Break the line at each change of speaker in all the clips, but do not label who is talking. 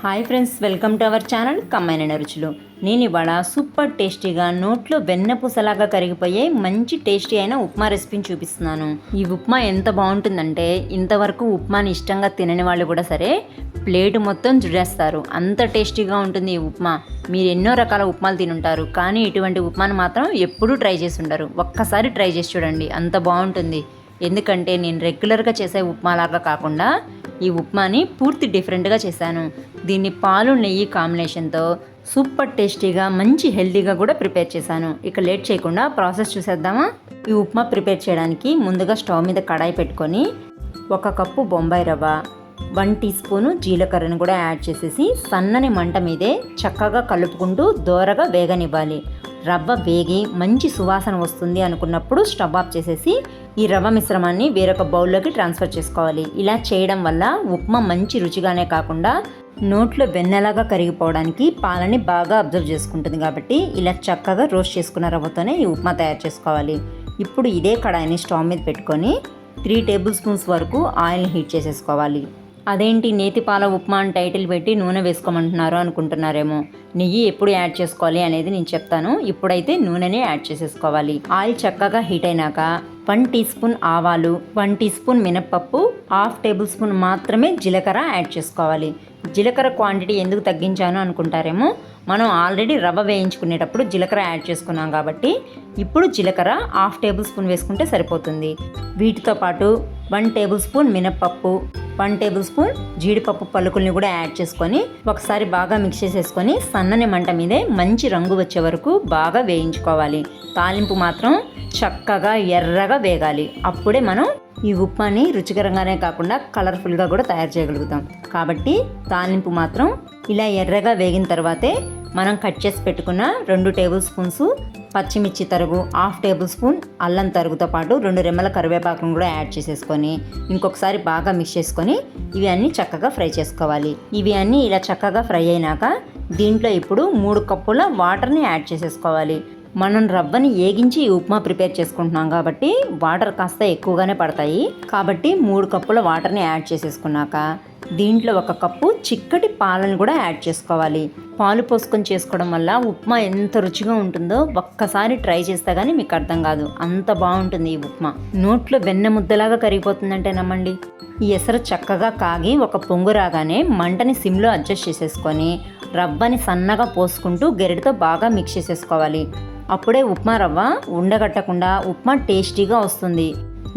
Hi friends, welcome to our channel కమ్మైన రుచులు. నేను ఇవాళ సూపర్ టేస్టీగా నోట్లో వెన్నపూసలాగా కరిగిపోయే మంచి టేస్టీ అయిన ఉప్మా రెసిపీని చూపిస్తున్నాను. ఈ ఉప్మా ఎంత బాగుంటుందంటే ఇంతవరకు ఉప్మాని ఇష్టంగా తినని వాళ్ళు కూడా సరే ప్లేట్ మొత్తం జుడేస్తారు. అంత టేస్టీగా ఉంటుంది ఈ ఉప్మా. మీరు ఎన్నో రకాల ఉప్మాలు తినుంటారు, కానీ ఇటువంటి ఉప్మాను మాత్రం ఎప్పుడూ ట్రై చేసి ఉండరు. ఒక్కసారి ట్రై చేసి చూడండి, అంత బాగుంటుంది. ఎందుకంటే నేను రెగ్యులర్గా చేసే ఉప్మాలాగా కాకుండా ఈ ఉప్మాని పూర్తి డిఫరెంట్గా చేశాను. దీన్ని పాలు నెయ్యి కాంబినేషన్తో సూపర్ టేస్టీగా మంచి హెల్తీగా కూడా ప్రిపేర్ చేశాను. ఇక లేట్ చేయకుండా ప్రాసెస్ చూసేద్దామా. ఈ ఉప్మా ప్రిపేర్ చేయడానికి ముందుగా స్టవ్ మీద కడాయి పెట్టుకొని 1 కప్పు బొంబాయి రవ్వ, 1 టీ స్పూను జీలకర్రను కూడా యాడ్ చేసేసి సన్నని మంట మీదే చక్కగా కలుపుకుంటూ దోరగా వేగనివ్వాలి. రవ్వ వేగి మంచి సువాసన వస్తుంది అనుకున్నప్పుడు స్టవ్ ఆఫ్ చేసేసి ఈ రవ్వ మిశ్రమాన్ని వేరొక బౌల్లోకి ట్రాన్స్ఫర్ చేసుకోవాలి. ఇలా చేయడం వల్ల ఉప్మా మంచి రుచిగానే కాకుండా నోట్లో వెన్నెలాగా కరిగిపోవడానికి పాలని బాగా అబ్జర్వ్ చేసుకుంటుంది. కాబట్టి ఇలా చక్కగా రోస్ట్ చేసుకున్న రవ్వతోనే ఈ ఉప్మా తయారు చేసుకోవాలి. ఇప్పుడు ఇదే కడాయిని స్టవ్ మీద పెట్టుకొని 3 టేబుల్ స్పూన్స్ వరకు ఆయిల్ని హీట్ చేసేసుకోవాలి. అదేంటి నేతి పాల ఉప్మా అని టైటిల్ పెట్టి నూనె వేసుకోమంటున్నారు అనుకుంటున్నారేమో. నెయ్యి ఎప్పుడు యాడ్ చేసుకోవాలి అనేది నేను చెప్తాను. ఇప్పుడైతే నూనెనే యాడ్ చేసేసుకోవాలి. ఆయిల్ చక్కగా హీట్ అయినాక 1 టీ స్పూన్ ఆవాలు, 1 టీ స్పూన్ మినప్పప్పు, 1/2 టేబుల్ స్పూన్ మాత్రమే జీలకర్ర యాడ్ చేసుకోవాలి. జీలకర్ర క్వాంటిటీ ఎందుకు తగ్గించాను అనుకుంటారేమో. మనం ఆల్రెడీ రవ్వ వేయించుకునేటప్పుడు జీలకర్ర యాడ్ చేసుకున్నాం కాబట్టి ఇప్పుడు జీలకర్ర 1/2 టేబుల్ స్పూన్ వేసుకుంటే సరిపోతుంది. వీటితో పాటు 1 టేబుల్ స్పూన్ మినప్పప్పు, 1 టేబుల్ స్పూన్ జీడిపప్పు పలుకుల్ని కూడా యాడ్ చేసుకొని ఒకసారి బాగా మిక్స్ చేసేసుకొని సన్నని మంట మీదే మంచి రంగు వచ్చే వరకు బాగా వేయించుకోవాలి. తాలింపు మాత్రం చక్కగా ఎర్రగా వేగాలి. అప్పుడే మనం ఈ ఉప్మాని రుచికరంగానే కాకుండా కలర్ఫుల్గా కూడా తయారు చేయగలుగుతాం. కాబట్టి తాలింపు మాత్రం ఇలా ఎర్రగా వేగిన తర్వాతే మనం కట్ చేసి పెట్టుకున్న 2 టేబుల్ స్పూన్స్ పచ్చిమిర్చి తరుగు, 1/2 టేబుల్ స్పూన్ అల్లం తరుగుతో పాటు 2 రెమ్మల కరివేపాకును కూడా యాడ్ చేసేసుకొని ఇంకొకసారి బాగా మిక్స్ చేసుకొని ఇవి అన్నీ చక్కగా ఫ్రై చేసుకోవాలి. ఇవి అన్నీ ఇలా చక్కగా ఫ్రై అయినాక దీంట్లో ఇప్పుడు 3 కప్పుల వాటర్ని యాడ్ చేసేసుకోవాలి. మనం రవ్వని ఏగించి ఉప్మా ప్రిపేర్ చేసుకుంటున్నాం కాబట్టి వాటర్ కాస్త ఎక్కువగానే పడతాయి. కాబట్టి 3 కప్పుల వాటర్ని యాడ్ చేసేసుకున్నాక దీంట్లో 1 కప్పు చిక్కటి పాలను కూడా యాడ్ చేసుకోవాలి. పాలు పోసుకొని చేసుకోవడం వల్ల ఉప్మా ఎంత రుచిగా ఉంటుందో ఒక్కసారి ట్రై చేస్తే కానీ మీకు అర్థం కాదు. అంత బాగుంటుంది ఈ ఉప్మా. నోట్లో వెన్న ముద్దలాగా కరిగిపోతుందంటే నమ్మండి. ఈ ఎసరు చక్కగా కాగి ఒక పొంగు రాగానే మంటని సిమ్లో అడ్జస్ట్ చేసేసుకొని రవ్వని సన్నగా పోసుకుంటూ గెరిటితో బాగా మిక్స్ చేసేసుకోవాలి. అప్పుడే ఉప్మా రవ్వ ఉండగట్టకుండా ఉప్మా టేస్టీగా వస్తుంది.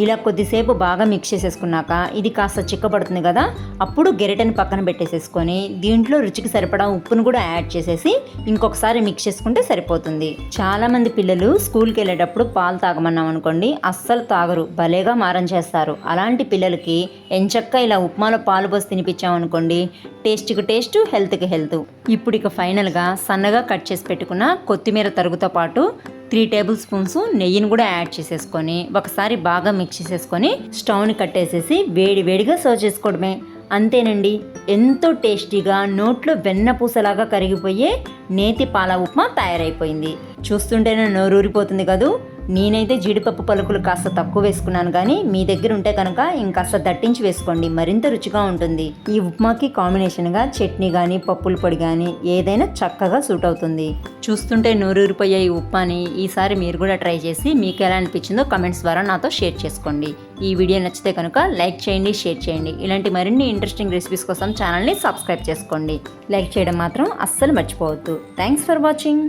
ఇలా కొద్దిసేపు బాగా మిక్స్ చేసేసుకున్నాక ఇది కాస్త చిక్కబడుతుంది కదా, అప్పుడు గెరిటని పక్కన పెట్టేసేసుకొని దీంట్లో రుచికి సరిపడా ఉప్పును కూడా యాడ్ చేసేసి ఇంకొకసారి మిక్స్ చేసుకుంటే సరిపోతుంది. చాలామంది పిల్లలు స్కూల్కి వెళ్ళేటప్పుడు పాలు తాగమన్నాం అనుకోండి, అస్సలు తాగరు, భలేగా మారం చేస్తారు. అలాంటి పిల్లలకి ఎంచక్కా ఇలా ఉప్మాలో పాలు పోసి తినిపించామనుకోండి, టేస్ట్కి టేస్ట్, హెల్త్కి హెల్త్. ఇప్పుడు ఇక ఫైనల్గా సన్నగా కట్ చేసి పెట్టుకున్న కొత్తిమీర తరుగుతో పాటు 3 టేబుల్ స్పూన్స్ నెయ్యిని కూడా యాడ్ చేసేసుకొని ఒకసారి బాగా మిక్స్ చేసేసుకొని స్టవ్ని కట్టేసేసి వేడివేడిగా సర్వ్ చేసుకోవడమే. అంతేనండి, ఎంతో టేస్టీగా నోట్లో వెన్నపూసలాగా కరిగిపోయే నేతి పాల ఉప్మా తయారైపోయింది. చూస్తుంటేనే నోరూరిపోతుంది కదూ. నేనైతే జీడిపప్పు పలుకులు కాస్త తక్కువ వేసుకున్నాను, కానీ మీ దగ్గర ఉంటే కనుక ఇంకాస్త దట్టించి వేసుకోండి, మరింత రుచిగా ఉంటుంది. ఈ ఉప్మాకి కాంబినేషన్గా చట్నీ కానీ పప్పుల పొడి కానీ ఏదైనా చక్కగా సూట్ అవుతుంది. చూస్తుంటే నోరూరిపోయే ఈ ఉప్మాని ఈసారి మీరు కూడా ట్రై చేసి మీకు ఎలా అనిపించిందో కమెంట్స్ ద్వారా నాతో షేర్ చేసుకోండి. ఈ వీడియో నచ్చితే కనుక లైక్ చేయండి, షేర్ చేయండి. ఇలాంటి మరిన్ని ఇంట్రెస్టింగ్ రెసిపీస్ కోసం ఛానల్ని సబ్స్క్రైబ్ చేసుకోండి. లైక్ చేయడం మాత్రం అస్సలు మర్చిపోవద్దు. Thanks for watching.